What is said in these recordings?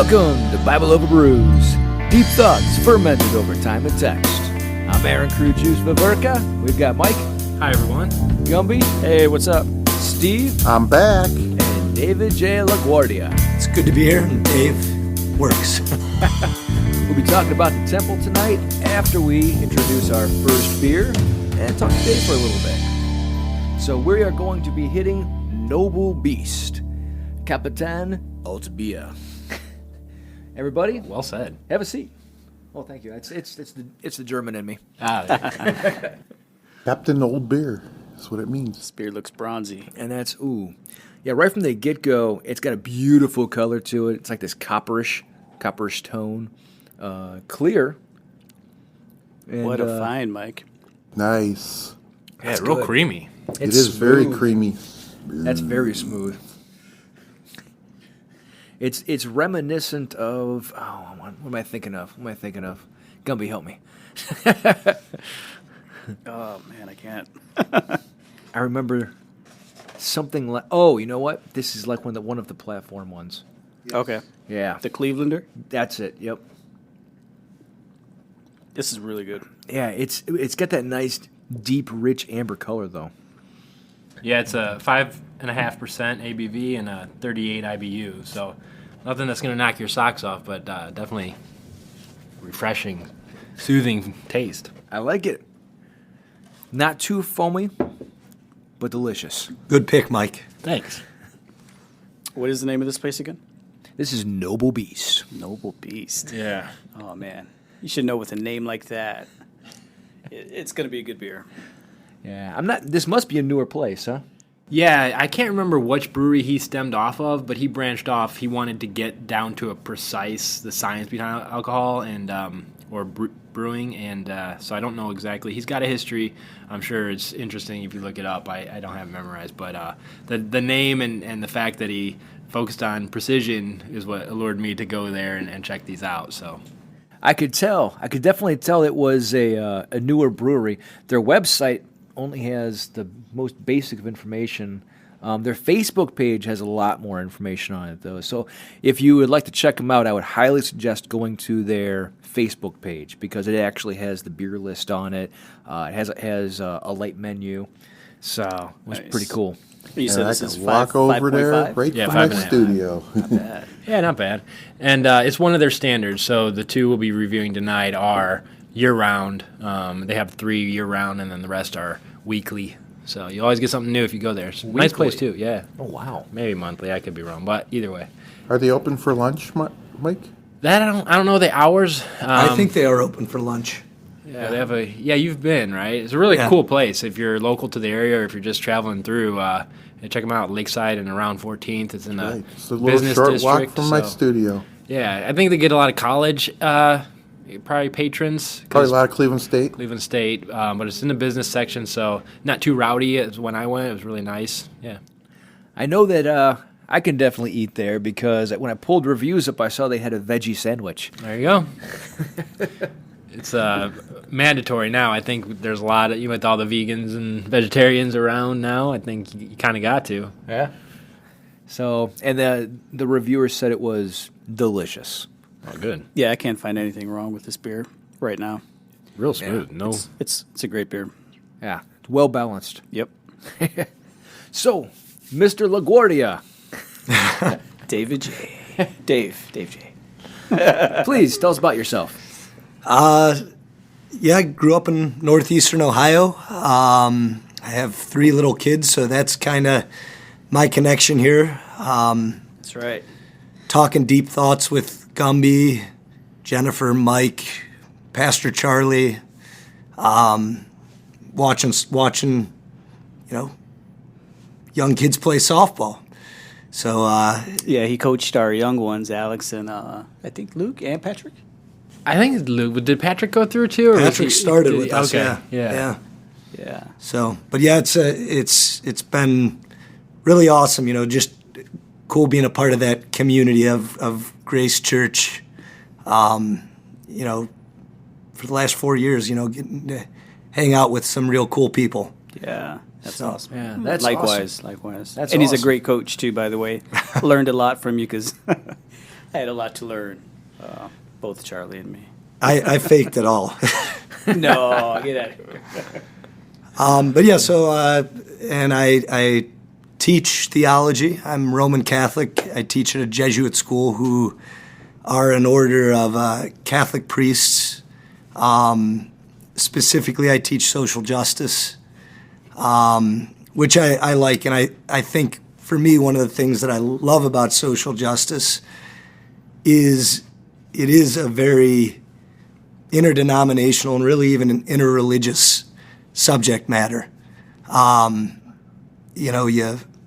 Welcome to Bible Over Brews, deep thoughts fermented over time and text. I'm Aaron Crew Juice Viverka. We've got Mike. Hi, everyone. Gumby. Hey, what's up? Steve. I'm back. And David J. LaGuardia. It's good to be here, and Dave works. We'll be talking about the temple tonight after we introduce our first beer and talk to Dave for a little bit. So we are going to be hitting Noble Beast, pt1 Alt Bier. Everybody, Well said. have a seat. Well, thank you. It's the German in me. Captain Old Beer. That's what it means. This beer looks bronzy. And that's, yeah, right from the get-go, it's got a beautiful color to it. It's like this copperish tone. Clear. And, What a find, Mike. Nice. Yeah, it's real good. creamy. It is very smooth. creamy. That's very smooth. It's reminiscent of, what am I thinking of? Gumby, help me. Oh, man, I can't. I remember something like, you know what? This is like one of the platform ones. Okay. Yeah, The Clevelander? that's it. Yep. This is really good. Yeah, it's got that nice, deep, rich amber color, though. Yeah, it's a 5.5% ABV and a 38 IBU. So nothing that's going to knock your socks off, but definitely refreshing, soothing taste. I like it. Not too foamy, but delicious. Good pick, Mike. Thanks. What is the name of this place again? This is Noble Beast. Noble Beast. Yeah. Oh, man. You should know with a name like that. It's going to be a good beer. Yeah, this must be a newer place, huh? Yeah, I can't remember which brewery he stemmed off of, but he branched off. He wanted to get down to the science behind alcohol and brewing, and so I don't know exactly. He's got a history. I'm sure it's interesting if you look it up. I don't have it memorized, but the name and the fact that he focused on precision is what allured me to go there and check these out. So I could definitely tell it was a newer brewery. Their website only has the most basic of information. Their Facebook page has a lot more information on it, though. So if you would like to check them out, I would highly suggest going to their Facebook page because it actually has the beer list on it. It has a light menu, so it was Nice. pretty cool. You said I this can is walk over there 5.5? right Yeah, from my 5.5. studio. yeah, not bad. And it's one of their standards. So the two we'll be reviewing tonight are year-round. They have 3 year-round, and then the rest are weekly. So you always get something new if you go there. It's a nice place, too. Yeah. Oh, wow. Maybe monthly. I could be wrong, but either way. Are they open for lunch, Mike? That I don't know the hours. I think they are open for lunch. Yeah, they have you've been, right? It's a really cool place if you're local to the area or if you're just traveling through. Check them out, Lakeside and around 14th. It's in Right. a It's a little business short district. walk from my so- studio. Yeah, I think they get a lot of college probably patrons. 'cause Probably a lot of Cleveland State. Cleveland State, but it's in the business section, so not too rowdy as when I went. It was really nice. Yeah. I know that I can definitely eat there because when I pulled reviews up, I saw they had a veggie sandwich. There you go. It's mandatory now. I think there's a lot of, with all the vegans and vegetarians around now, I think you kind of got to. Yeah. So, and the reviewer said it was delicious. Oh, good. Yeah, I can't find anything wrong with this beer right now. Real smooth. No. It's a great beer. Yeah, it's well balanced. Yep. So, Mr. LaGuardia, David J. Dave J. please tell us about yourself. Yeah, I grew up in northeastern Ohio. I have 3 little kids, so that's kind of my connection here. That's right. Talking deep thoughts with Gumby, Jennifer, Mike, Pastor Charlie. Watching, young kids play softball. So Yeah, he coached our young ones, Alex and I think Luke and Patrick. I think it's Luke. Did Patrick go through too? Or was Patrick started with us. Okay. Yeah. Yeah. So, but yeah, it's been really awesome. Just cool being a part of that community of Grace Church. For the last 4 years, getting to hang out with some real cool people. Yeah. That's So, awesome. Yeah, that's likewise, awesome. likewise. That's and he's a awesome. great coach too, by the way. Learned a lot from you because I had a lot to learn, both Charlie and me. I faked it all. No, get out of here. But yeah, so and I teach theology. I'm Roman Catholic. I teach at a Jesuit school who are an order of Catholic priests. Specifically, I teach social justice, which I like, and I think for me one of the things that I love about social justice is it is a very interdenominational and really even an interreligious subject matter. I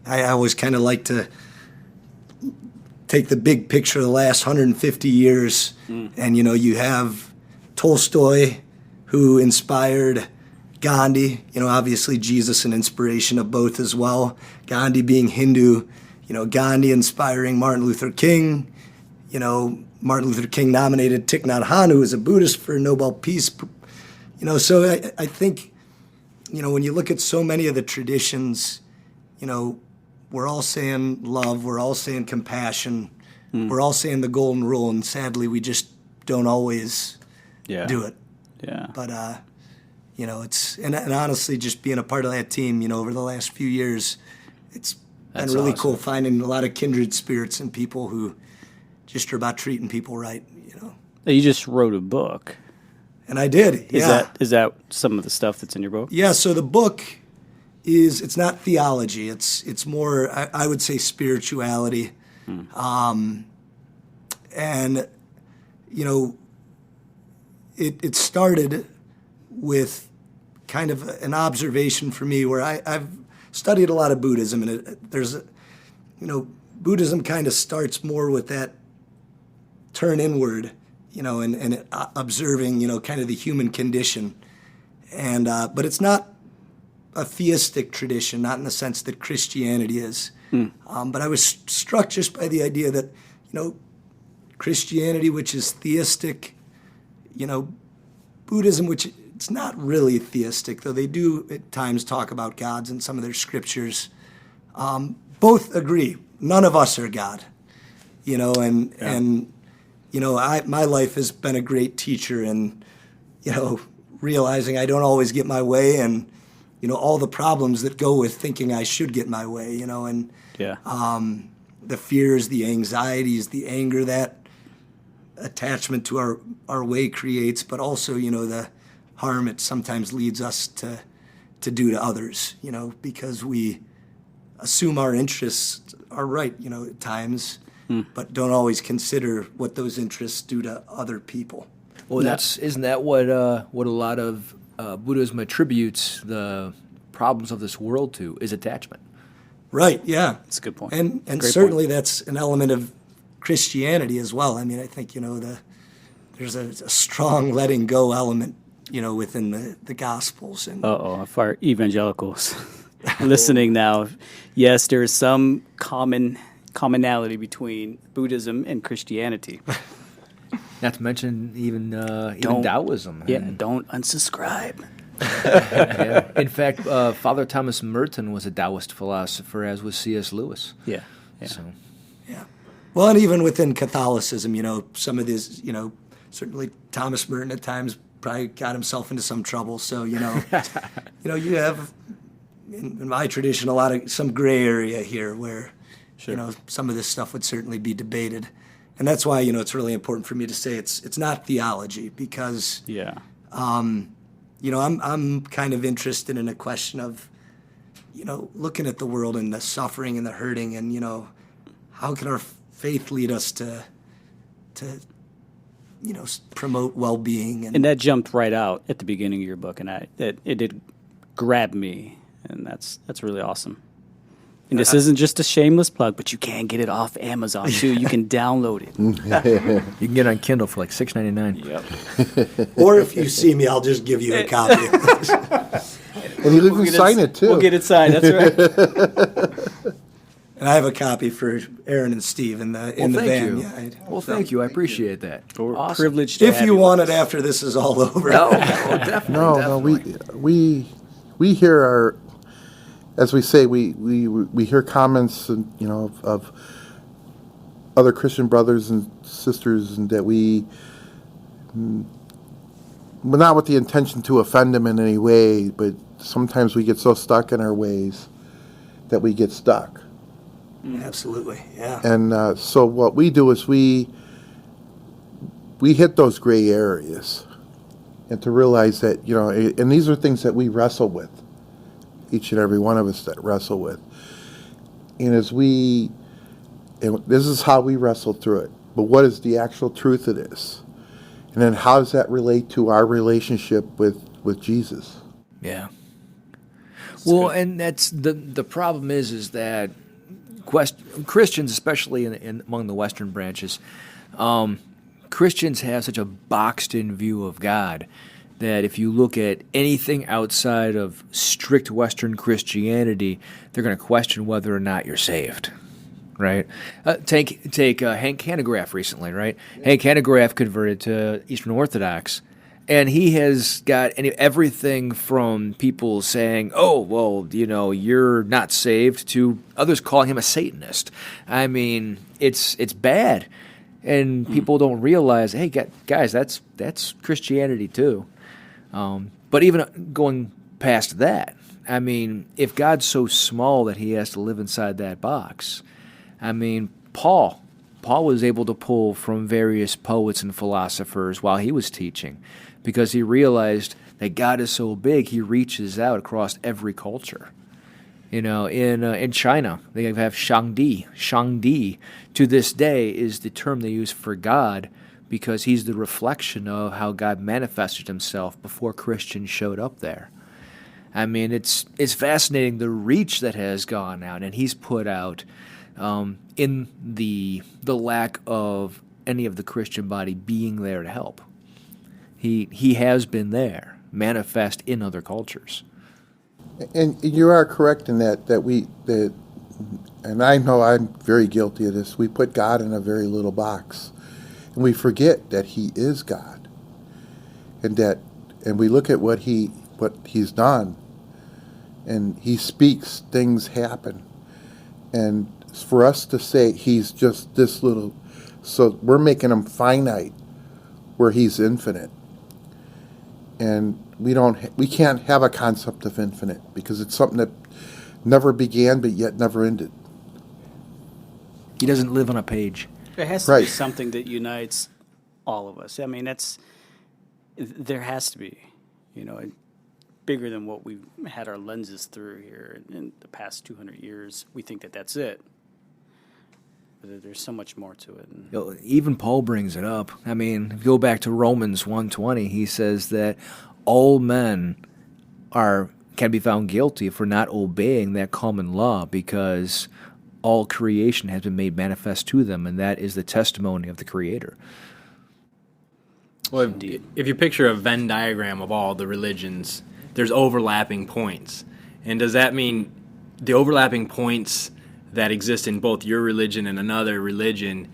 always kind of like to take the big picture of the last 150 years, and you have Tolstoy, who inspired Gandhi. Obviously Jesus an inspiration of both as well. Gandhi being Hindu, Gandhi inspiring Martin Luther King. Martin Luther King nominated Thich Nhat Hanh, who is a Buddhist, for Nobel Peace. So I think, when you look at so many of the traditions, we're all saying love, we're all saying compassion, we're all saying the golden rule, and sadly we just don't always do it. Yeah. But it's and honestly, just being a part of that team, over the last few years, it's been really cool finding a lot of kindred spirits and people who just are about treating people right. You just wrote a book. And I did. Is that some of the stuff that's in your book? Yeah. So the book it's not theology. It's more I would say spirituality, and it started with kind of an observation for me where I've studied a lot of Buddhism, and Buddhism kind of starts more with that turn inward, and observing, kind of the human condition. And but it's not a theistic tradition, not in the sense that Christianity is. But I was struck just by the idea that, Christianity, which is theistic, Buddhism, which it's not really theistic, though they do at times talk about gods in some of their scriptures, both agree. None of us are God, my life has been a great teacher in, realizing I don't always get my way, and, all the problems that go with thinking I should get my way, and the fears, the anxieties, the anger that attachment to our way creates, but also, the harm it sometimes leads us to do to others, because we assume our interests are right, at times, but don't always consider what those interests do to other people. Well, isn't that what a lot of Buddhism attributes the problems of this world to, is attachment? Right, yeah. That's a good point. And certainly that's an element of Christianity as well. I mean, I think, there's a strong letting go element, within the Gospels. And if our evangelicals listening now, yes, there is some commonality between Buddhism and Christianity. Not to mention even Taoism. Yeah, don't unsubscribe. Yeah. In fact, Father Thomas Merton was a Taoist philosopher, as was C.S. Lewis. Yeah. So. Yeah. Well, and even within Catholicism, some of this, certainly Thomas Merton at times probably got himself into some trouble. So, you have, in my tradition, some gray area here where, some of this stuff would certainly be debated. And that's why, it's really important for me to say it's not theology, because, I'm kind of interested in a question of, looking at the world and the suffering and the hurting, and, how can our faith lead us to promote well-being. And that jumped right out at the beginning of your book, and it did grab me, and that's really awesome. And this isn't just a shameless plug, but you can get it off Amazon too. You can download it. You can get it on Kindle for like $6.99. Yep. Or if you see me, I'll just give you a copy. And you can sign it too. We'll get it signed. That's right. And I have a copy for Aaron and Steve in the van. You. Yeah, well, thank you. I appreciate that. We're awesome. privileged to if have you want it after this is all over. No, definitely. No, we hear our, as we say, we hear comments, of other Christian brothers and sisters, and that we, but not with the intention to offend them in any way, but sometimes we get so stuck in our ways that we get stuck. Absolutely, yeah. And so what we do is we hit those gray areas, and to realize that, and these are things that we wrestle with, each and every one of us that wrestle with. And and this is how we wrestle through it. But what is the actual truth of this? And then how does that relate to our relationship with Jesus? Yeah. Well, and that's the problem is that Christians, especially in among the Western branches, Christians have such a boxed-in view of God that if you look at anything outside of strict Western Christianity, they're going to question whether or not you're saved. Right? Take Hank Hanegraaff recently, right? Yeah. Hank Hanegraaff converted to Eastern Orthodox, and he has got everything from people saying, "Oh, well, you're not saved," to others calling him a Satanist. I mean, it's bad, and people don't realize, hey, guys, that's Christianity too. But even going past that, I mean, if God's so small that he has to live inside that box, I mean, Paul was able to pull from various poets and philosophers while he was teaching because he realized that God is so big, he reaches out across every culture. In China, they have Shangdi. Shangdi, to this day, is the term they use for God because he's the reflection of how God manifested himself before Christians showed up there. I mean, it's fascinating the reach that has gone out, and he's put out in the lack of any of the Christian body being there to help. He has been there, manifest in other cultures. And you are correct in that and I know I'm very guilty of this, we put God in a very little box. And we forget that he is God. And we look at what he's done, and he speaks, things happen. And for us to say he's just this little, so we're making him finite where he's infinite. And we can't have a concept of infinite because it's something that never began but yet never ended. He doesn't live on a page. There has to be something that unites all of us. I mean, there has to be, bigger than what we've had our lenses through here in the past 200 years. We think that that's it. But there's so much more to it. Even Paul brings it up. I mean, if you go back to Romans 1:20, he says that all men can be found guilty for not obeying that common law because all creation has been made manifest to them, and that is the testimony of the Creator. Well, if you picture a Venn diagram of all the religions, there's overlapping points. And does that mean the overlapping points that exist in both your religion and another religion,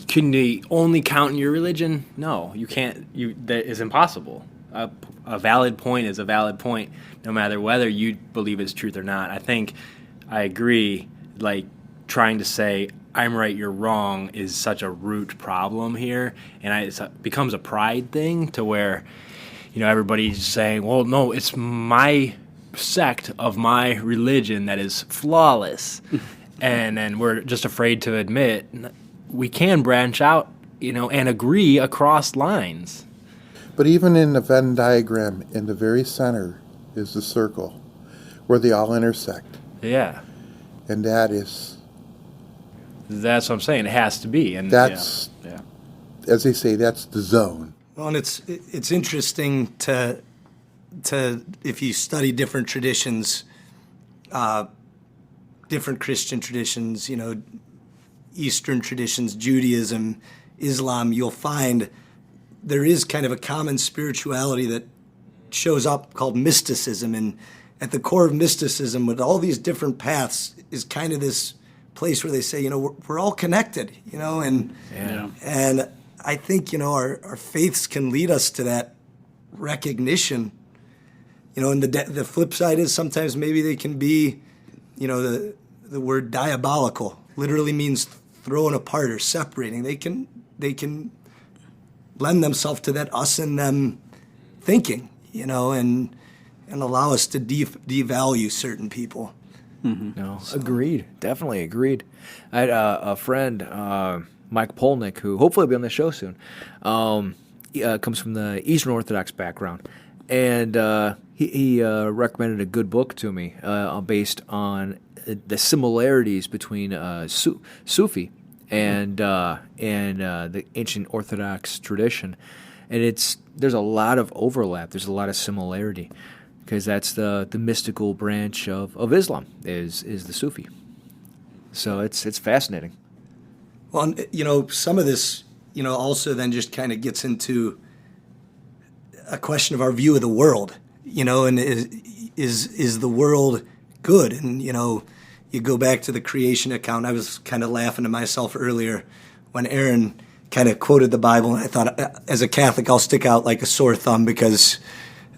can they only count in your religion? No, you can't. That is impossible. A valid point is a valid point, no matter whether you believe it's truth or not. I think I agree, trying to say, I'm right, you're wrong, is such a root problem here. And it becomes a pride thing to where, everybody's saying, well, no, it's my sect of my religion that is flawless. And we're just afraid to admit we can branch out, and agree across lines. But even in the Venn diagram, in the very center is the circle where they all intersect. Yeah. And that's what I'm saying. It has to be. And that's, as they say, that's the zone. Well, and it's interesting to if you study different traditions, different Christian traditions, Eastern traditions, Judaism, Islam, you'll find there is kind of a common spirituality that shows up called mysticism. And at the core of mysticism, with all these different paths, is kind of this place where they say, we're all connected, and I think, our faiths can lead us to that recognition, and the flip side is sometimes maybe they can be, the word diabolical literally means throwing apart or separating. They can lend themselves to that us and them thinking, and allow us to devalue certain people. No, agreed. Definitely agreed. I had a friend, Mike Polnick, who hopefully will be on the show soon. He comes from the Eastern Orthodox background, and he recommended a good book to me based on the similarities between Sufi and the ancient Orthodox tradition, and there's a lot of overlap. There's a lot of similarity. Because that's the mystical branch of Islam is the Sufi. So it's fascinating. Well, some of this, also then just kind of gets into a question of our view of the world, and is the world good? And, you go back to the creation account. I was kind of laughing to myself earlier when Aaron kind of quoted the Bible, and I thought, as a Catholic, I'll stick out like a sore thumb because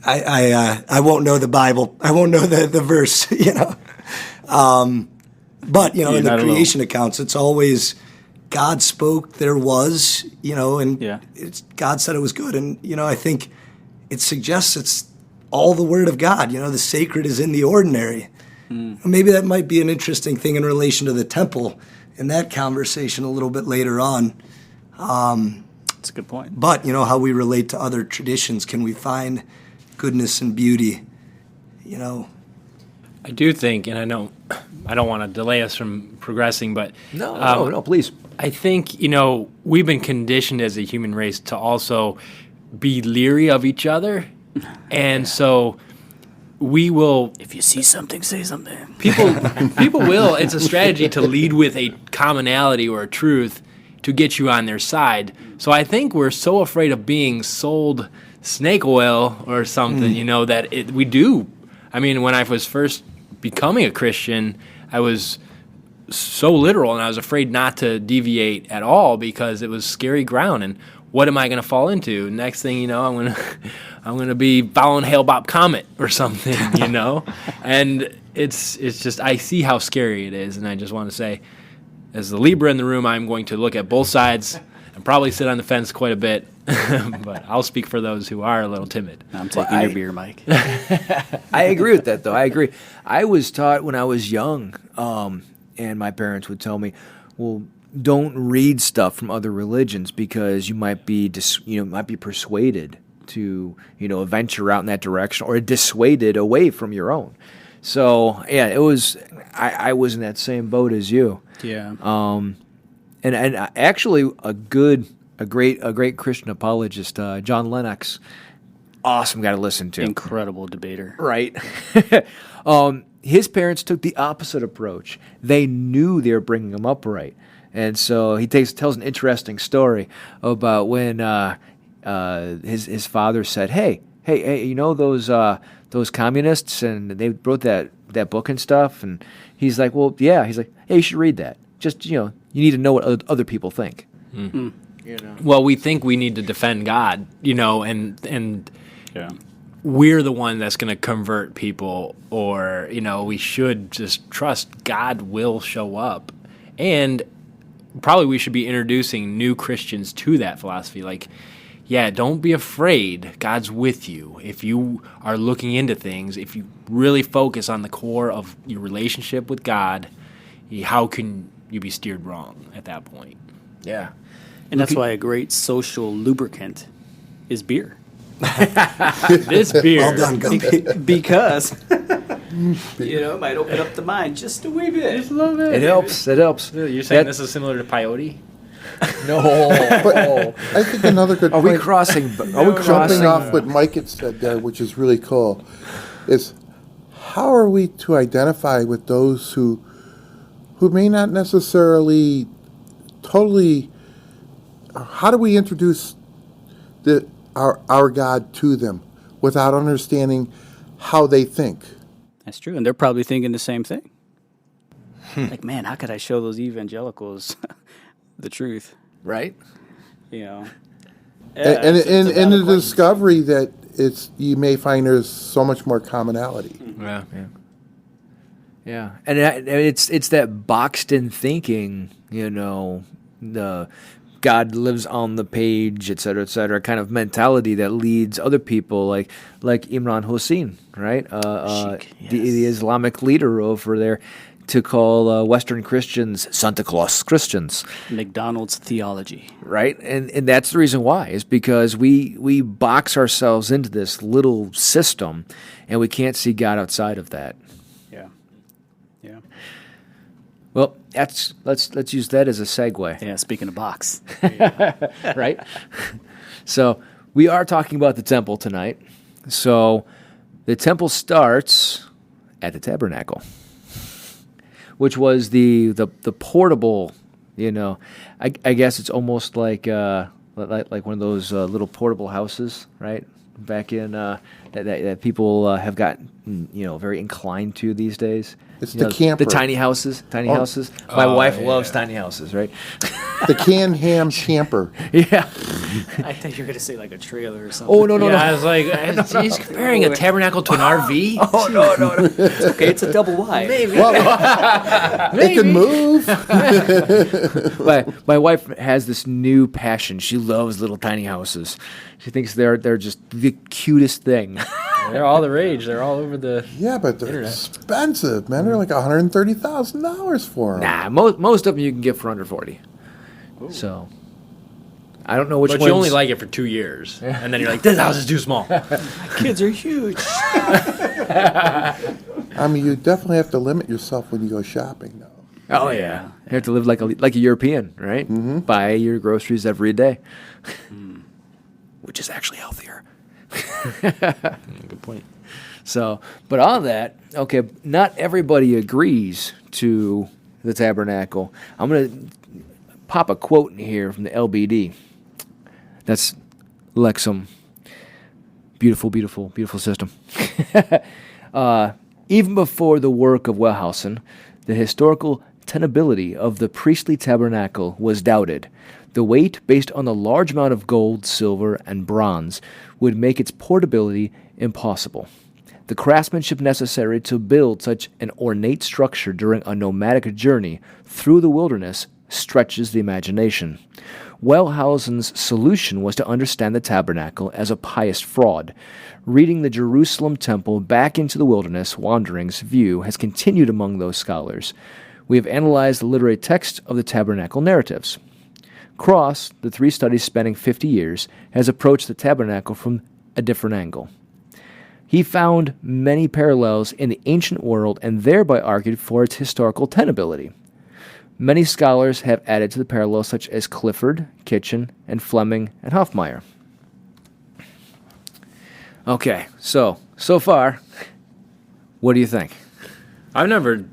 I won't know the Bible. I won't know the verse, But, in the creation accounts, it's always God spoke, there was, and God said it was good. And, I think it suggests it's all the Word of God. The sacred is in the ordinary. Maybe that might be an interesting thing in relation to the temple in that conversation a little bit later on. That's a good point. But, how we relate to other traditions, can we find goodness and beauty, I do think, and I don't want to delay us from progressing, but No, please. I think, we've been conditioned as a human race to also be leery of each other. And so we will. If you see something, say something. People will. It's a strategy to lead with a commonality or a truth to get you on their side. So I think we're so afraid of being sold snake oil or something, that we do. I mean, when I was first becoming a Christian, I was so literal, and I was afraid not to deviate at all because it was scary ground. And what am I going to fall into? Next thing you know, I'm gonna be following Hale Bopp Comet or something, And it's just I see how scary it is, and I just want to say, as the Libra in the room, I'm going to look at both sides and probably sit on the fence quite a bit. But I'll speak for those who are a little timid. I'm taking your beer, Mike. I agree with that, though. I agree. I was taught when I was young, and my parents would tell me, well, don't read stuff from other religions because you might be persuaded to venture out in that direction or dissuaded away from your own. So yeah, it was. I was in that same boat as you. Yeah. And actually a great Christian apologist, John Lennox, awesome guy to listen to. Incredible debater. Right. His parents took the opposite approach. They knew they were bringing him up right. And so he tells an interesting story about when his father said, hey, those communists, and they wrote that book and stuff. And he's like, well, yeah. He's like, hey, you should read that. Just, you need to know what other people think. Mm. Well, we think we need to defend God, and yeah. We're the one that's going to convert people, or, we should just trust God will show up. And probably we should be introducing new Christians to that philosophy. Like, yeah, don't be afraid. God's with you. If you are looking into things, if you really focus on the core of your relationship with God, how can you be steered wrong at that point? Yeah. And that's why a great social lubricant is beer. This beer. Well done, Gumpy. Because, it might open up the mind just a wee bit. Just a little bit. It helps. You're saying this is similar to peyote? No. But I think another good Are point, we crossing? jumping off what Mike had said there, which is really cool, is how are we to identify with those who may not necessarily totally, how do we introduce our God to them without understanding how they think? That's true. And they're probably thinking the same thing. Like, man, how could I show those evangelicals the truth? Right. Yeah, And it's a valid the question. discovery that you may find there's so much more commonality. Yeah. Yeah, and it's that boxed in thinking, the God lives on the page, et cetera, kind of mentality that leads other people like Imran Hossein, right? Sheikh, The yes. Islamic leader over there, to call Western Christians Santa Claus Christians, McDonald's theology. right? And that's the reason why, is because we box ourselves into this little system, and we can't see God outside of that. Yeah. Yeah. Well, let's use that as a segue. Yeah, speaking of box. Right? So we are talking about the temple tonight. So the temple starts at the tabernacle, which was the portable. I guess it's almost like one of those little portable houses, right? Back in that people have gotten very inclined to these days. It's the camper. The tiny houses. My wife loves tiny houses, right? The canned ham camper. Yeah. I thought you were going to say like a trailer or something. Oh, no. I was like, he's comparing a tabernacle to an RV? Oh, no. It's okay. It's a double wide. Maybe. Well, it can move. My wife has this new passion. She loves little tiny houses. She thinks they're just the cutest thing. They're all the rage. They're all over the... Yeah, but they're expensive, man. They're like $130,000 for them. Nah, most of them you can get for under 40. Ooh. So I don't know which But ones. you only like it for 2 years. And then you're like, this house is too small. Kids are huge. I mean, you definitely have to limit yourself when you go shopping, though. Oh yeah, you have to live like a European, right? Mm-hmm. Buy your groceries every day, which is actually healthier. Good point. So, but on that, okay, not everybody agrees to the tabernacle. I'm going to pop a quote in here from the LBD. That's Lexum. Beautiful, beautiful, beautiful system. Even before the work of Wellhausen, the historical tenability of the priestly tabernacle was doubted. The weight, based on the large amount of gold, silver, and bronze, would make its portability impossible. The craftsmanship necessary to build such an ornate structure during a nomadic journey through the wilderness stretches the imagination. Wellhausen's solution was to understand the tabernacle as a pious fraud. Reading the Jerusalem temple back into the wilderness wanderings view has continued among those scholars. We have analyzed the literary text of the tabernacle narratives. Cross, the three studies spanning 50 years, has approached the tabernacle from a different angle. He found many parallels in the ancient world and thereby argued for its historical tenability. Many scholars have added to the parallels, such as Clifford, Kitchen, and Fleming and Hofmeier. Okay, so far, what do you think? I've never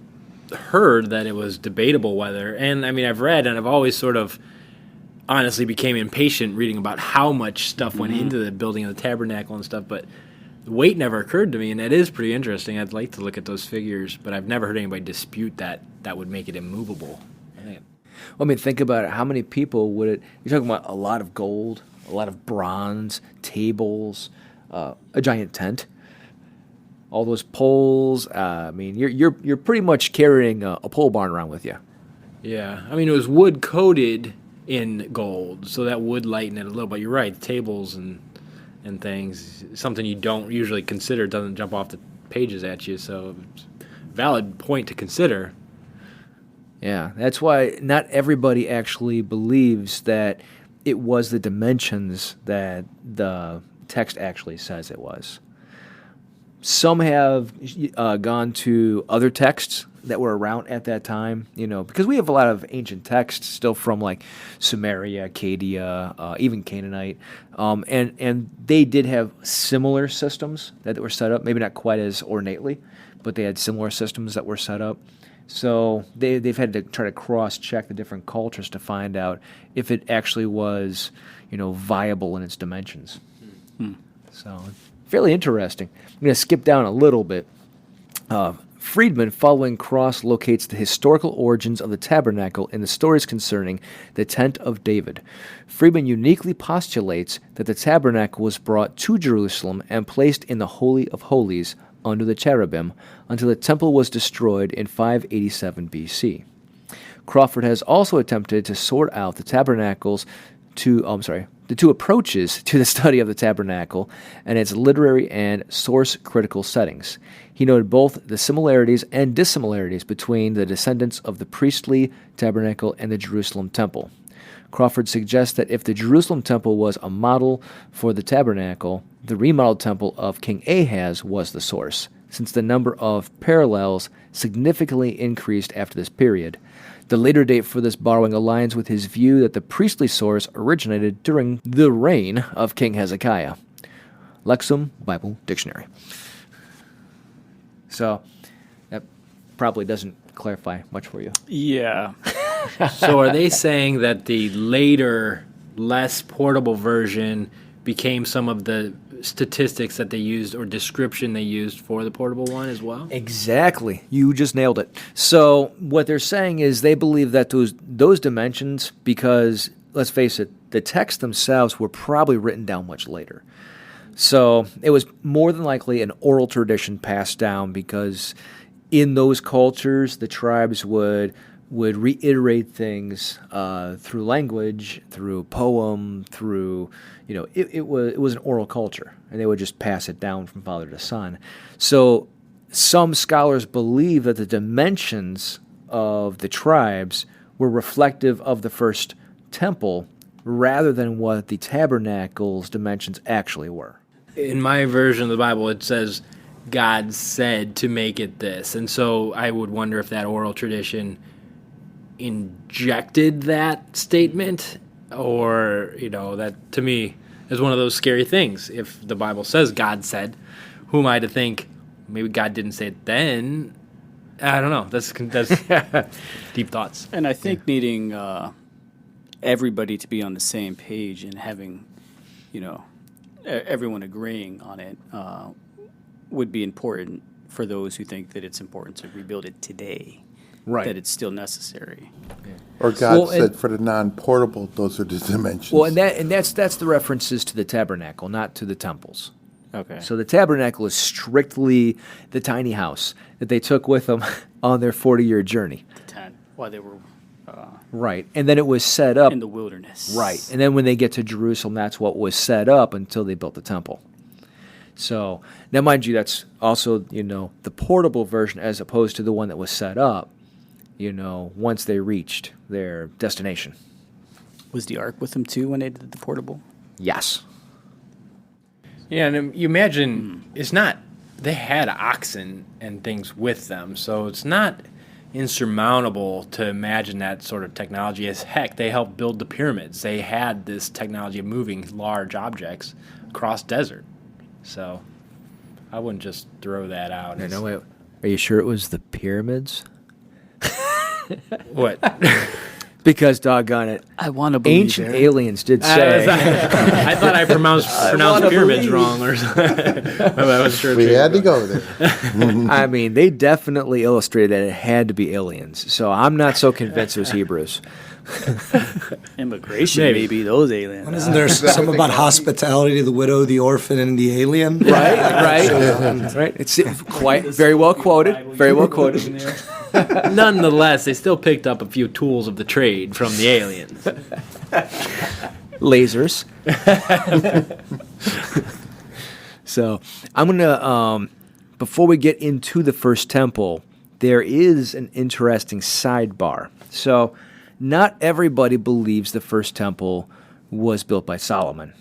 heard that it was debatable whether, and I mean, I've read and I've always sort of honestly became impatient reading about how much stuff went into the building of the tabernacle and stuff, but the weight never occurred to me, and that is pretty interesting. I'd like to look at those figures, but I've never heard anybody dispute that would make it immovable. Well, I mean, think about it. How many people would it... You're talking about a lot of gold, a lot of bronze, tables, a giant tent, all those poles. I mean, you're pretty much carrying a pole barn around with you. Yeah, I mean, it was wood coated in gold, so that would lighten it a little. But you're right, tables and things, something you don't usually consider, doesn't jump off the pages at you. So, valid point to consider. Yeah, that's why not everybody actually believes that it was the dimensions that the text actually says it was. Some have gone to other texts that were around at that time, because we have a lot of ancient texts still from like Sumeria, Acadia, even Canaanite, and they did have similar systems that were set up, maybe not quite as ornately, but they had similar systems that were set up. So they've had to try to cross-check the different cultures to find out if it actually was, viable in its dimensions. So fairly interesting. I'm going to skip down a little bit. Friedman, following Cross, locates the historical origins of the tabernacle in the stories concerning the tent of David. Friedman uniquely postulates that the tabernacle was brought to Jerusalem and placed in the Holy of Holies under the cherubim until the temple was destroyed in 587 BC. Crawford has also attempted to sort out the two approaches to the study of the tabernacle and its literary and source-critical settings. He noted both the similarities and dissimilarities between the descendants of the priestly tabernacle and the Jerusalem temple. Crawford suggests that if the Jerusalem temple was a model for the tabernacle, the remodeled temple of King Ahaz was the source, since the number of parallels significantly increased after this period. The later date for this borrowing aligns with his view that the priestly source originated during the reign of King Hezekiah. Lexham Bible Dictionary. So, that probably doesn't clarify much for you. Yeah. So are they saying that the later, less portable version became some of the statistics that they used or description they used for the portable one as well? Exactly. You just nailed it. So what they're saying is they believe that those dimensions, because, let's face it, the texts themselves were probably written down much later. So it was more than likely an oral tradition passed down because in those cultures, the tribes would reiterate things through language, through poem, through, it was an oral culture, and they would just pass it down from father to son. So some scholars believe that the dimensions of the tribes were reflective of the first temple rather than what the tabernacle's dimensions actually were. In my version of the Bible, it says God said to make it this. And so I would wonder if that oral tradition injected that statement, or that to me is one of those scary things. If the Bible says God said, who am I to think maybe God didn't say it then? I don't know. That's deep thoughts. And I think needing everybody to be on the same page and having everyone agreeing on it would be important for those who think that it's important to rebuild it today. Right. That it's still necessary. Or God said for the non-portable, those are the dimensions. Well, and that's the references to the tabernacle, not to the temples. Okay. So the tabernacle is strictly the tiny house that they took with them on their 40-year journey. The tent, while they were Right. And then it was set up in the wilderness. Right. And then when they get to Jerusalem, that's what was set up until they built the temple. So, now mind you, that's also, the portable version as opposed to the one that was set up, once they reached their destination. Was the ark with them too when they did the portable? Yes. Yeah, and you imagine they had oxen and things with them, so it's not insurmountable to imagine that sort of technology. As heck, they helped build the pyramids. They had this technology of moving large objects across desert. So I wouldn't just throw that out. No, wait. Are you sure it was the pyramids? What? Because, doggone it, I want to believe ancient aliens did say. I thought I pronounced pyramids wrong or something. I was sure we had to go there. I mean, they definitely illustrated that it had to be aliens. So I'm not so convinced it was Hebrews. Immigration, maybe those aliens. And isn't there something about hospitality to the widow, the orphan, and the alien? Right. It's very well quoted. Very well quoted. Nonetheless, they still picked up a few tools of the trade from the aliens. Lasers. So I'm going to, before we get into the first temple, there is an interesting sidebar. So not everybody believes the first temple was built by Solomon.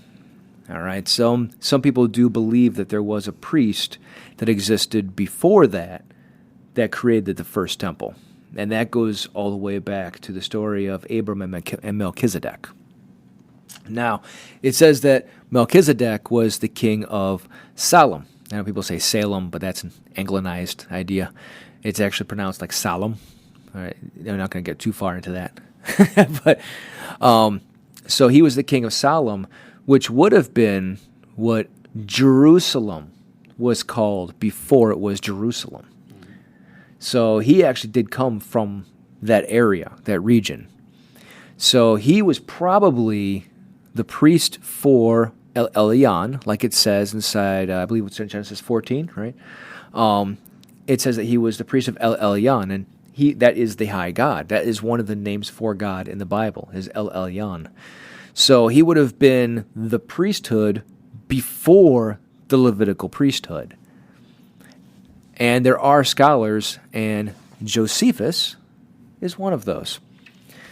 All right, some people do believe that there was a priest that existed before that created the first temple. And that goes all the way back to the story of Abram and Melchizedek. Now, it says that Melchizedek was the king of Salem. I know people say Salem, but that's an Anglicized idea. It's actually pronounced like Salem. All right, I'm not going to get too far into that. But so he was the king of Salem, which would have been what Jerusalem was called before it was Jerusalem. So he actually did come from that area, that region. So he was probably the priest for El Elyon, like it says inside, I believe it's in Genesis 14, right? It says that he was the priest of El Elyon, and that is the high God. That is one of the names for God in the Bible, is El Elyon. So he would have been the priesthood before the Levitical priesthood. And there are scholars, and Josephus is one of those.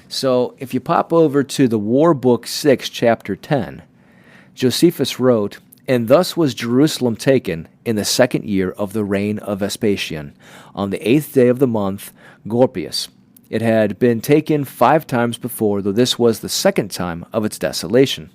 So if you pop over to the War Book 6, chapter 10, Josephus wrote, "And thus was Jerusalem taken in the 2nd year of the reign of Vespasian, on the 8th day of the month Gorpius. It had been taken 5 times before, though this was the 2nd time of its desolation.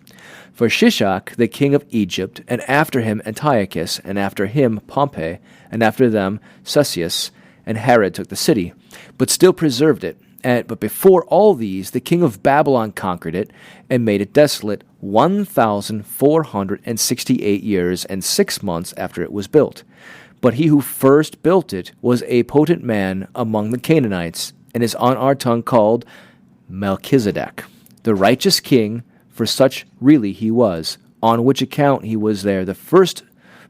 For Shishak, the king of Egypt, and after him Antiochus, and after him Pompey, and after them Susius, and Herod took the city, but still preserved it. But before all these, the king of Babylon conquered it, and made it desolate 1,468 years and 6 months after it was built. But he who first built it was a potent man among the Canaanites, and is on our tongue called Melchizedek, the righteous king, for such really he was, on which account he was there the first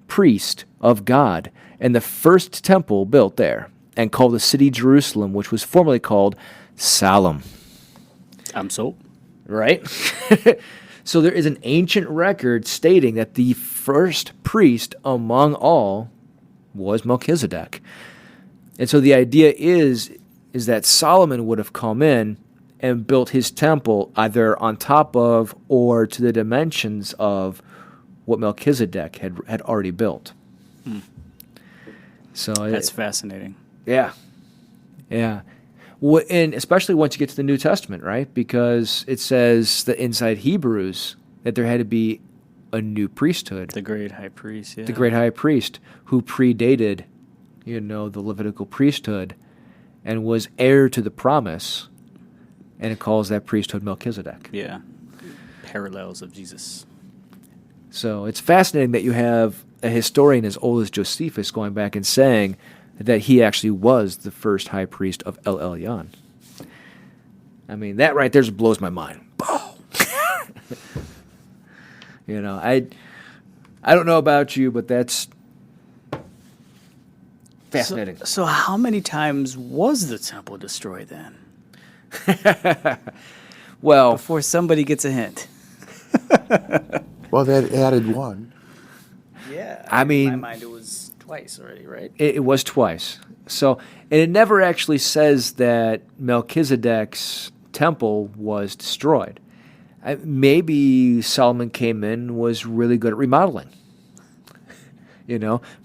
priest of God, and the first temple built there, and called the city Jerusalem, which was formerly called Salem." I'm sold. Right? So there is an ancient record stating that the first priest among all was Melchizedek. And so the idea is that Solomon would have come in and built his temple either on top of or to the dimensions of what Melchizedek had already built. So That's fascinating. Yeah. Yeah. And especially once you get to the New Testament, right? Because it says that inside Hebrews that there had to be a new priesthood. The great high priest, yeah. The great high priest who predated, the Levitical priesthood and was heir to the promise. And it calls that priesthood Melchizedek. Yeah. Parallels of Jesus. So it's fascinating that you have a historian as old as Josephus going back and saying that he actually was the first high priest of El Elyon. I mean, that right there just blows my mind. I don't know about you, but that's fascinating. So how many times was the temple destroyed then? Well, Before somebody gets a hint. Well, that added one. Yeah. I mean- in my mind it was twice already, right? it was twice. So, and it never actually says that Melchizedek's temple was destroyed. Maybe Solomon came in and was really good at remodeling.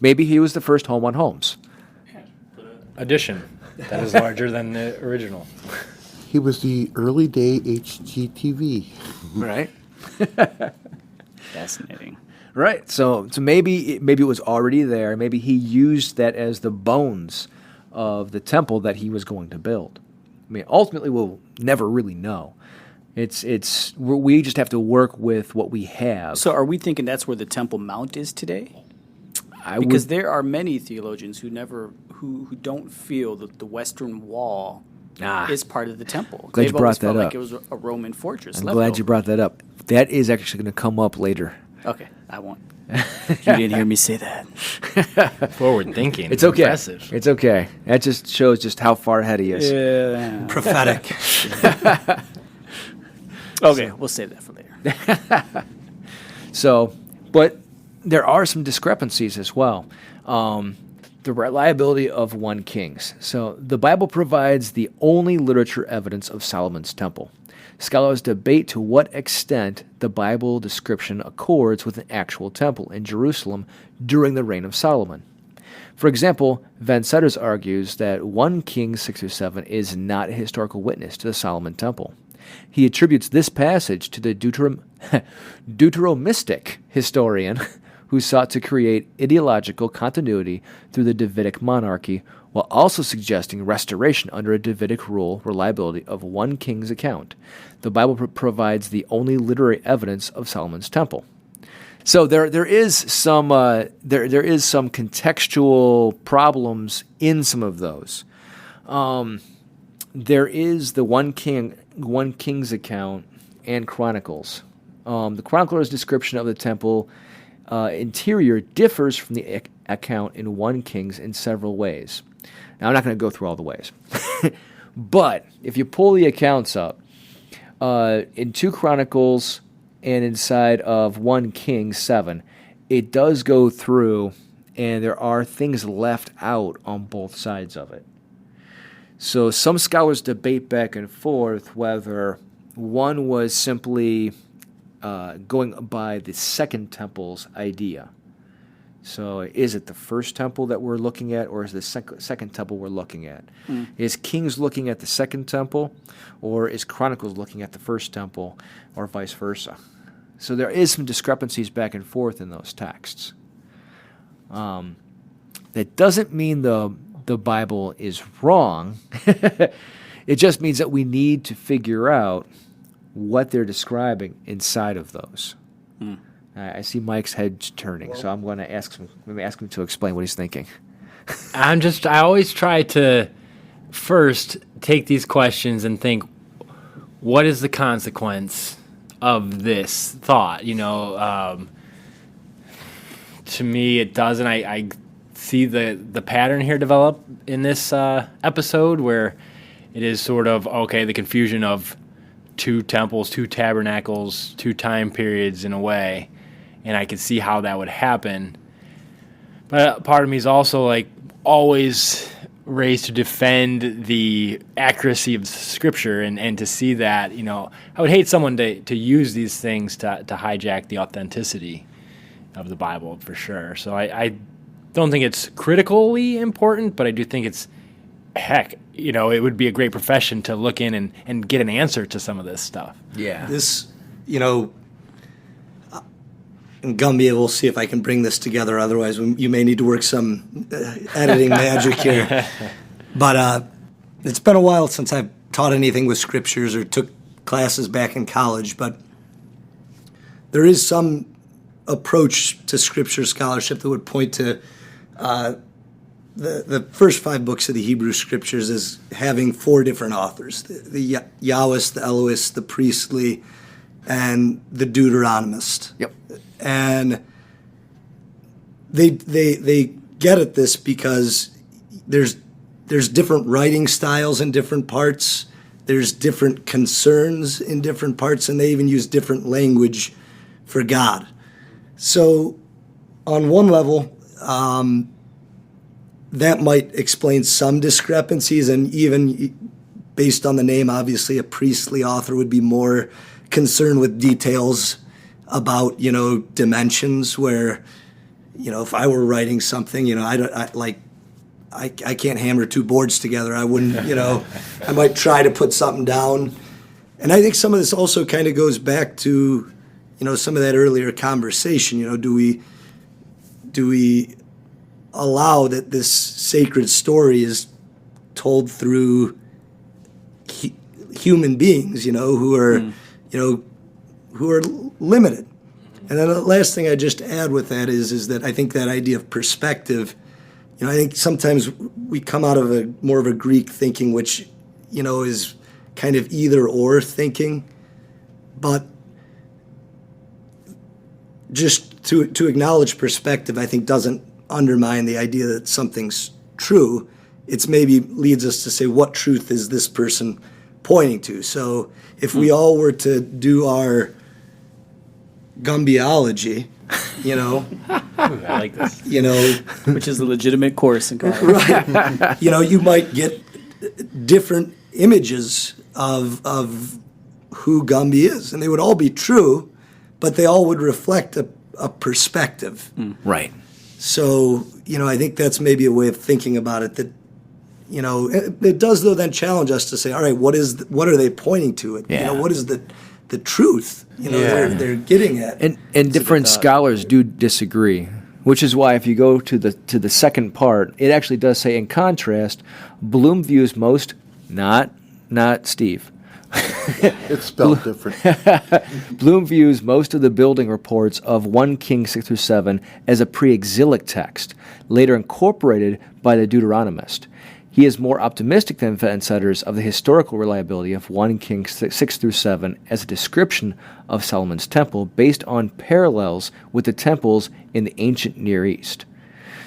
Maybe he was the first home on homes. Addition that is larger than the original. He was the early day HGTV. Right. Fascinating. Right. So maybe it was already there. Maybe he used that as the bones of the temple that he was going to build. I mean, ultimately, we'll never really know. We just have to work with what we have. So are we thinking that's where the Temple Mount is today? I Because would, there are many theologians who don't feel that the Western Wall is part of the temple. Glad you They've always brought that felt up. like it was a Roman fortress. I'm left glad you over. brought that up. That is actually going to come up later. Okay, I won't. You didn't hear me say that. Forward thinking. It's okay. Impressive. It's okay. That just shows just how far ahead he is. Yeah. Prophetic. Okay, we'll save that for later. So, but there are some discrepancies as well. The reliability of 1 Kings. So the Bible provides the only literature evidence of Solomon's temple. Scholars debate to what extent the Bible description accords with an actual temple in Jerusalem during the reign of Solomon. For example, Van Setters argues that 1 Kings 6 or 7 is not a historical witness to the Solomon temple. He attributes this passage to the Deuteromistic historian who sought to create ideological continuity through the Davidic monarchy, while also suggesting restoration under a Davidic rule reliability of 1 King's account. The Bible provides the only literary evidence of Solomon's temple. So there is some contextual problems in some of those. There is the 1 King's account and Chronicles The chronicler's description of the temple interior differs from the account in 1 Kings in several ways. Now, I'm not going to go through all the ways. But if you pull the accounts up, in 2 Chronicles and inside of 1 Kings 7, it does go through, and there are things left out on both sides of it. So some scholars debate back and forth whether one was simply going by the Second Temple's idea. So is it the First Temple that we're looking at, or is the Second Temple we're looking at? Is Kings looking at the Second Temple, or is Chronicles looking at the First Temple, or vice versa? So there is some discrepancies back and forth in those texts. That doesn't mean the Bible is wrong. It just means that we need to figure out what they're describing inside of those. I see Mike's head turning, so I'm going to ask him to explain what he's thinking. I always try to first take these questions and think, what is the consequence of this thought? To me, it doesn't. I see the pattern here develop in this episode where it is sort of, okay, the confusion of 2 temples, 2 tabernacles, 2 time periods in a way, and I could see how that would happen. But part of me is also like always raised to defend the accuracy of Scripture and to see that, I would hate someone to use these things to hijack the authenticity of the Bible for sure. So I don't think it's critically important, but I do think it's, heck, it would be a great profession to look in and get an answer to some of this stuff. Yeah. This, and Gumby, we'll see if I can bring this together. Otherwise, you may need to work some editing magic here. But it's been a while since I've taught anything with scriptures or took classes back in college. But there is some approach to scripture scholarship that would point to the first 5 books of the Hebrew Scriptures as having 4 different authors: the Yahwist, the Elohist, the Priestly, and the Deuteronomist. Yep. And they get at this because there's different writing styles in different parts. There's different concerns in different parts, and they even use different language for God. So on one level, that might explain some discrepancies, and even based on the name, obviously a priestly author would be more concerned with details about, dimensions, where, if I were writing something, I can't hammer 2 boards together. I wouldn't, I might try to put something down. And I think some of this also kind of goes back to, some of that earlier conversation. Do we allow that this sacred story is told through human beings, who are, who are limited? And then the last thing I just add with that is that I think that idea of perspective, I think sometimes we come out of more of a Greek thinking, which, is kind of either or thinking, but just to acknowledge perspective, I think doesn't undermine the idea that something's true. It's maybe leads us to say, what truth is this person pointing to? So if we all were to do our Gumbyology, I like this. Which is a legitimate course in college. Right. You might get different images of who Gumby is, and they would all be true, but they all would reflect a perspective. Right. So, I think that's maybe a way of thinking about it that, it does, though, then challenge us to say, all right, what are they pointing to? Yeah. What is the truth, they're getting at? And different scholars do disagree, which is why if you go to the second part, it actually does say, in contrast, Bloom views most, not Steve. It's spelled different. Bloom views most of the building reports of 1 King 6-7 as a pre-exilic text, later incorporated by the Deuteronomist. He is more optimistic than insiders of the historical reliability of 1 Kings 6 through 7 as a description of Solomon's temple based on parallels with the temples in the ancient Near East.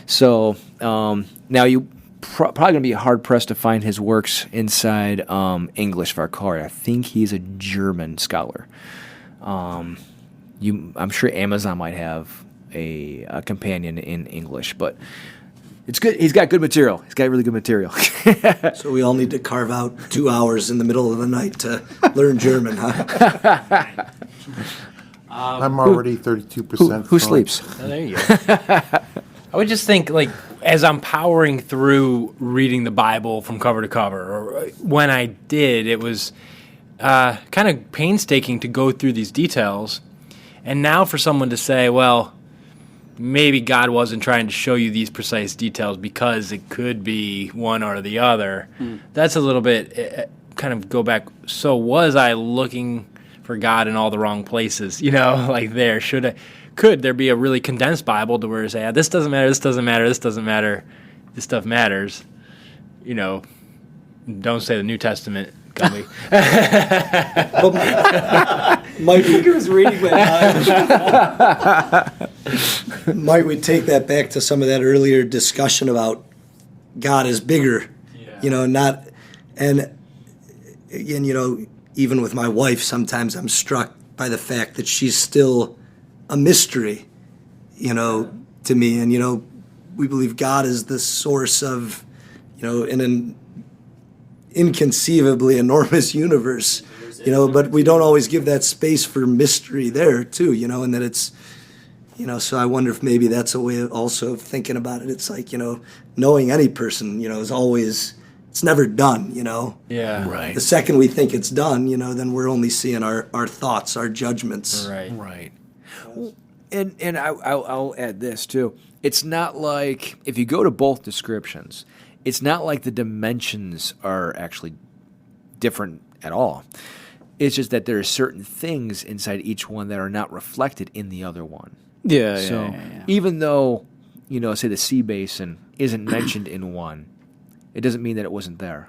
So now you probably going to be hard-pressed to find his works inside English Varkari. I think he's a German scholar. I'm sure Amazon might have a companion in English, but it's good. He's got good material. He's got really good material. So we all need to carve out 2 hours in the middle of the night to learn German, huh? I'm already 32%. Who sleeps? Oh, there you go. I would just think, like, as I'm powering through reading the Bible from cover to cover, or when I did, it was kind of painstaking to go through these details. And now for someone to say, well, maybe God wasn't trying to show you these precise details because it could be one or the other, that's a little bit, kind of go back, so was I looking for God in all the wrong places? Like there, could there be a really condensed Bible to where you say, this doesn't matter, this doesn't matter, this doesn't matter, this stuff matters? Don't say the New Testament. Gummy. Mike was reading Might we take that back to some of that earlier discussion about God is bigger, not, and again, even with my wife, sometimes I'm struck by the fact that she's still a mystery, to me, and we believe God is the source of, in an inconceivably enormous universe, but we don't always give that space for mystery there too, and that it's, so I wonder if maybe that's a way of also thinking about it. It's like, knowing any person, is always, it's never done, Yeah. Right. The second we think it's done, then we're only seeing our thoughts, our judgments. Right. And I'll add this too. It's not like, if you go to both descriptions, it's not like the dimensions are actually different at all. It's just that there are certain things inside each one that are not reflected in the other one. Yeah. Even though, say the sea basin isn't mentioned in one, it doesn't mean that it wasn't there.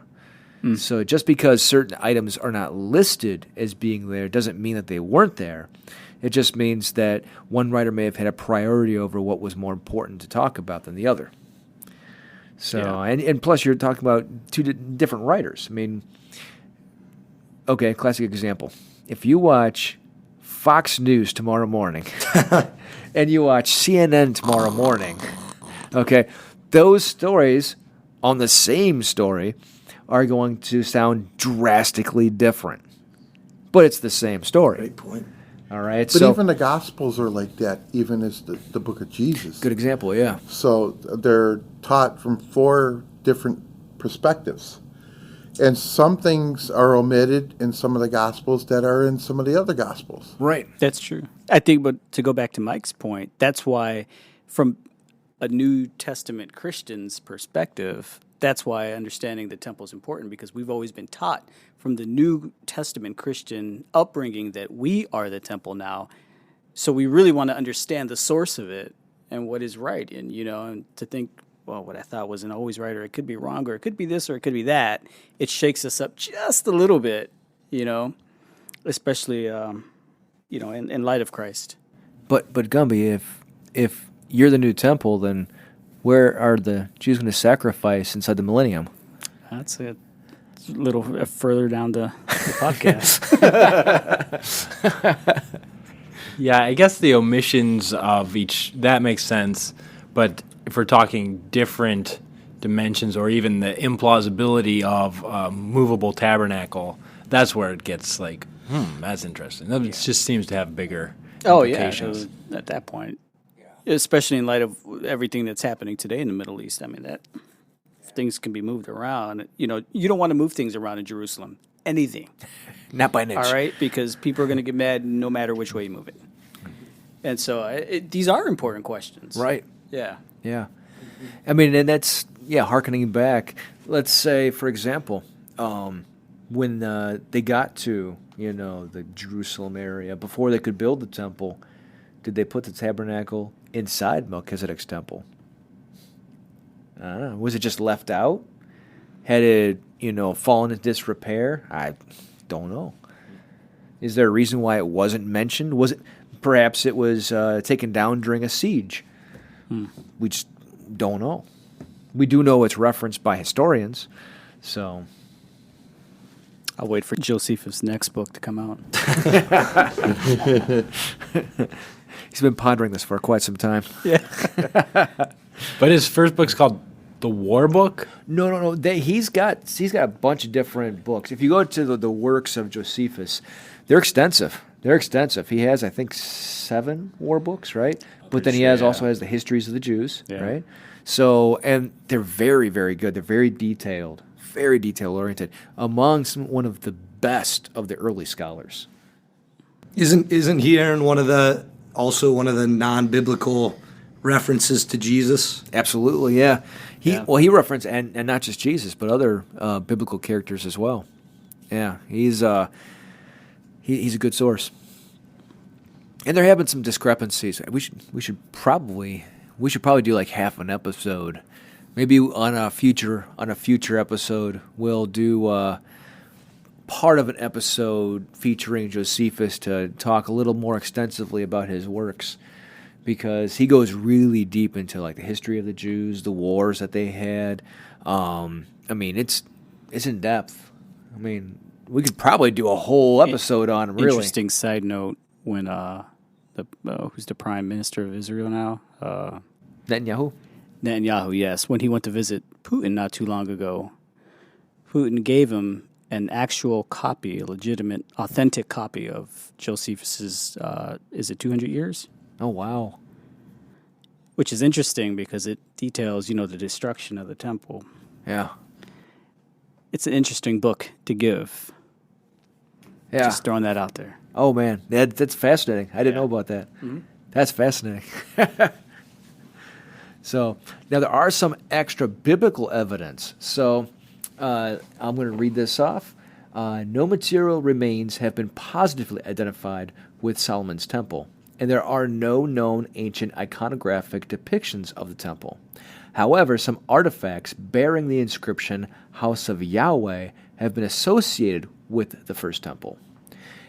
So just because certain items are not listed as being there doesn't mean that they weren't there. It just means that one writer may have had a priority over what was more important to talk about than the other. So, and plus you're talking about two different writers. I mean, okay, classic example. If you watch Fox News tomorrow morning and you watch CNN tomorrow morning, okay, those stories on the same story are going to sound drastically different. But it's the same story. Great point. All right. But even the Gospels are like that, even as the book of Jesus. Good example, yeah. So they're taught from 4 different perspectives. And some things are omitted in some of the Gospels that are in some of the other Gospels. Right. That's true. I think, but to go back to Mike's point, that's why from a New Testament Christian's perspective, that's why understanding the temple is important, because we've always been taught from the New Testament Christian upbringing that we are the temple now. So we really want to understand the source of it and what is right. And, and to think, well, what I thought wasn't always right, or it could be wrong, or it could be this, or it could be that, it shakes us up just a little bit, especially, in light of Christ. But Gumby, if you're the new temple, then where are the Jews going to sacrifice inside the millennium? That's a little further down the podcast. Yeah, I guess the omissions of each, that makes sense. But if we're talking different dimensions or even the implausibility of movable tabernacle, that's where it gets like, that's interesting. That just seems to have bigger implications. At that point. Especially in light of everything that's happening today in the Middle East. I mean, that things can be moved around. You don't want to move things around in Jerusalem. Anything. Not by an inch. All right? Because people are going to get mad no matter which way you move it. And so these are important questions. Right. Yeah. Yeah. I mean, and that's, hearkening back. Let's say, for example, when they got to, the Jerusalem area, before they could build the temple, did they put the tabernacle inside Melchizedek's temple? I don't know. Was it just left out? Had it, fallen into disrepair? I don't know. Is there a reason why it wasn't mentioned? Perhaps it was taken down during a siege? We just don't know. We do know it's referenced by historians, so I'll wait for Josephus' next book to come out. he's been pondering this for quite some time. Yeah. But his first book's called The War Book? No. He's got a bunch of different books. If you go to the works of Josephus, they're extensive. He has, I think, 7 war books, right? But then he also has the histories of the Jews, right? So, and they're very, very good. They're very detail oriented. Among one of the best of the early scholars. Isn't he, Aaron, one of the non-biblical references to Jesus? Absolutely, yeah. He referenced and not just Jesus, but other biblical characters as well. Yeah, he's a good source. And there have been some discrepancies. We should probably do like half an episode. Maybe on a future episode, we'll do part of an episode featuring Josephus to talk a little more extensively about his works, because he goes really deep into like the history of the Jews, the wars that they had. It's in depth. We could probably do a whole episode on him. Really interesting side note: when who's the prime minister of Israel now? Netanyahu, yes. When he went to visit Putin not too long ago, Putin gave him an actual copy, a legitimate, authentic copy of Josephus's, is it 200 Years? Oh, wow. Which is interesting because it details, the destruction of the temple. Yeah. It's an interesting book to give. Yeah. Just throwing that out there. Oh, man. That's fascinating. I didn't know about that. Mm-hmm. That's fascinating. So, now there are some extra biblical evidence. So, I'm going to read this off. No material remains have been positively identified with Solomon's temple, and there are no known ancient iconographic depictions of the temple. However, some artifacts bearing the inscription House of Yahweh have been associated with the first temple.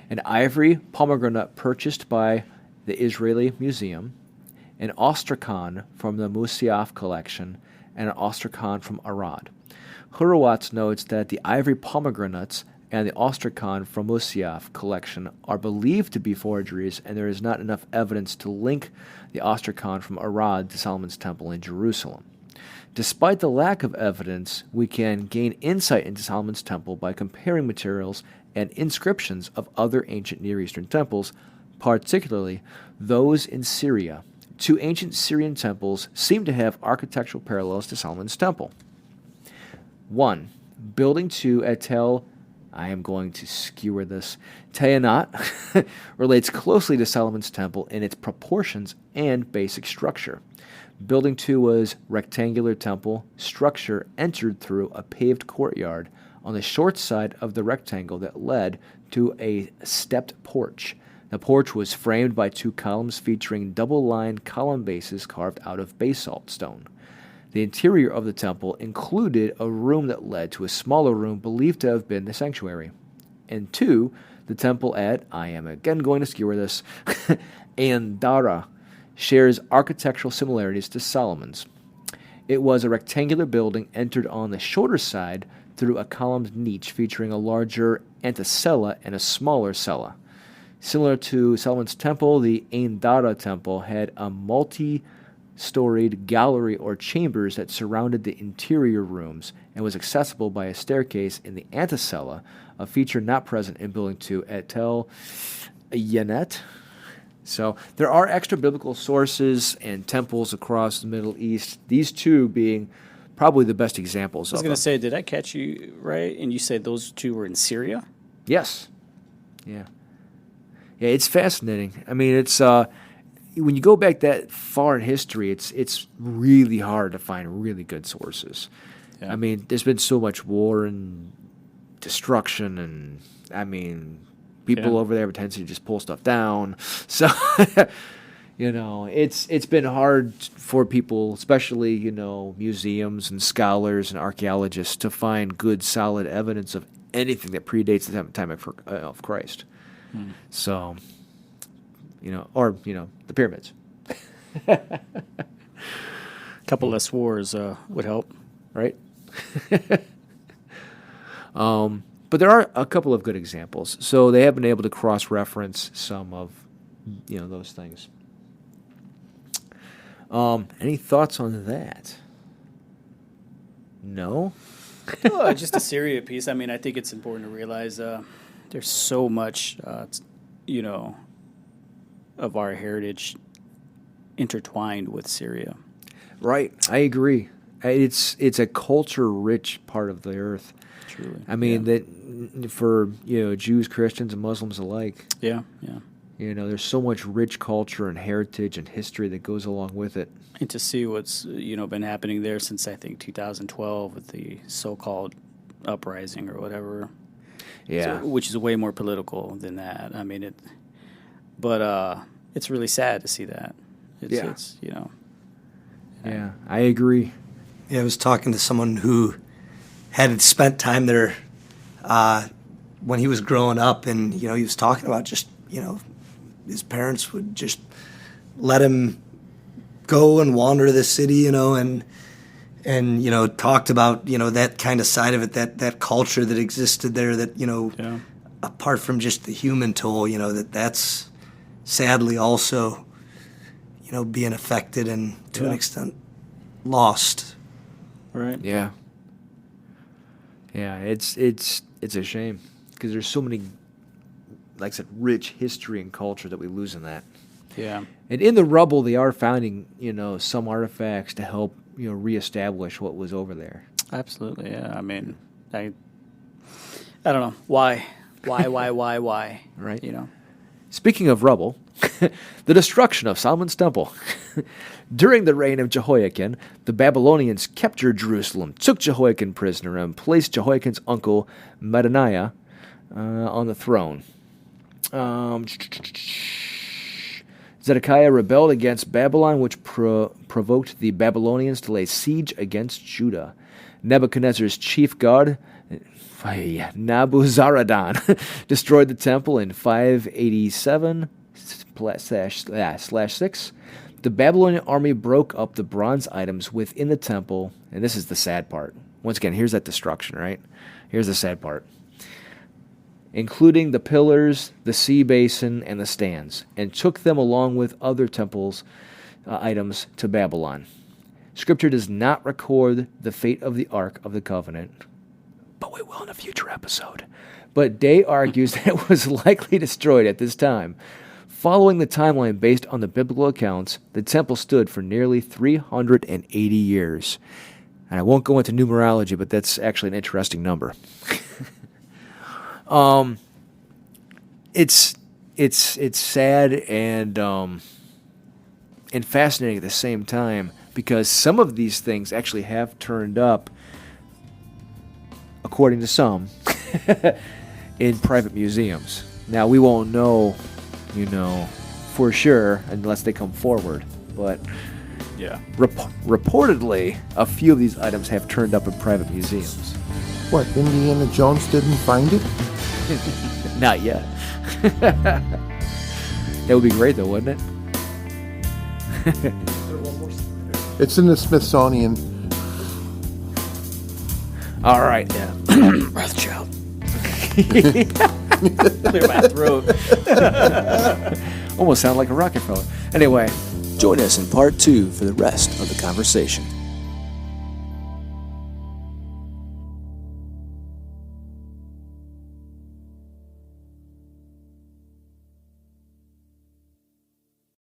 An ivory pomegranate purchased by the Israeli Museum, an ostrakhan from the Musiaf collection, and an ostrakhan from Arad. Hurwitz notes that the ivory pomegranates and the ostrakhan from Musiaf collection are believed to be forgeries, and there is not enough evidence to link the ostrakhan from Arad to Solomon's temple in Jerusalem. Despite the lack of evidence, we can gain insight into Solomon's temple by comparing materials and inscriptions of other ancient Near Eastern temples, particularly those in Syria. 2 ancient Syrian temples seem to have architectural parallels to Solomon's temple. 1. Building 2 at I am going to skewer this, Tayanat, relates closely to Solomon's temple in its proportions and basic structure. Building 2 was rectangular temple structure entered through a paved courtyard on the short side of the rectangle that led to a stepped porch. The porch was framed by 2 columns featuring double-line column bases carved out of basalt stone. The interior of the temple included a room that led to a smaller room believed to have been the sanctuary. And 2, the temple at, I am again going to skewer this, Andara, shares architectural similarities to Solomon's. It was a rectangular building entered on the shorter side through a columned niche featuring a larger antecella and a smaller cella. Similar to Solomon's temple, the Ein Dara temple had a multi-storied gallery or chambers that surrounded the interior rooms and was accessible by a staircase in the antecella, a feature not present in Building 2 at Tel Yanet. So there are extra biblical sources and temples across the Middle East, these 2 being probably the best examples of them. I was going to say, did I catch you right? And you said those 2 were in Syria? Yes. Yeah. Yeah, it's fascinating. It's when you go back that far in history, it's really hard to find really good sources. Yeah. There's been so much war and destruction, and people over there have a tendency to just pull stuff down. So, It's been hard for people, especially museums and scholars and archaeologists, to find good, solid evidence of anything that predates the time of Christ. So, or the pyramids. A couple less wars would help. Right? But there are a couple of good examples. So they have been able to cross-reference some of those things. Any thoughts on that? No? Oh, just the Syria piece. I mean, I think it's important to realize there's so much, of our heritage intertwined with Syria. Right. I agree. It's a culture-rich part of the earth. Truly. I mean, that for Jews, Christians, and Muslims alike. Yeah. There's so much rich culture and heritage and history that goes along with it. And to see what's been happening there since I think 2012 with the so-called uprising or whatever. Yeah. Which is way more political than that. I mean but it's really sad to see that. It's Yeah, I agree. Yeah, I was talking to someone who had spent time there when he was growing up, and he was talking about just his parents would just let him go and wander the city, and talked about that kind of side of it, that culture that existed there, that apart from just the human toll, that's sadly also being affected and to an extent lost. Right. Yeah. Yeah, it's a shame because there's so many, like I said, rich history and culture that we lose in that. Yeah. And in the rubble, they are finding, some artifacts to help, reestablish what was over there. Absolutely. Yeah. I mean, I don't know why, Right. Speaking of rubble, the destruction of Solomon's temple. During the reign of Jehoiakim, the Babylonians captured Jerusalem, took Jehoiakim prisoner, and placed Jehoiakim's uncle Mattaniah on the throne. Zedekiah rebelled against Babylon, which provoked the Babylonians to lay siege against Judah. Nebuchadnezzar's chief guard, Nabuzaradan, destroyed the temple in 587/6. The Babylonian army broke up the bronze items within the temple, and this is the sad part. Once again, here's that destruction, right? Here's the sad part. Including the pillars, the sea basin, and the stands, and took them along with other temples' items to Babylon. Scripture does not record the fate of the Ark of the Covenant, but we will in a future episode. But Day argues that it was likely destroyed at this time. Following the timeline based on the biblical accounts, the temple stood for nearly 380 years. And I won't go into numerology, but that's actually an interesting number. It's sad and fascinating at the same time because some of these things actually have turned up, according to some, in private museums. Now we won't know, for sure unless they come forward, but Yeah. Reportedly, a few of these items have turned up in private museums. What, Indiana Jones didn't find it? Not yet. That would be great, though, wouldn't it? It's in the Smithsonian. All right. Yeah. Rothschild. Clear my throat. Almost sound like a Rockefeller. Anyway, Join us in part 2 for the rest of the conversation.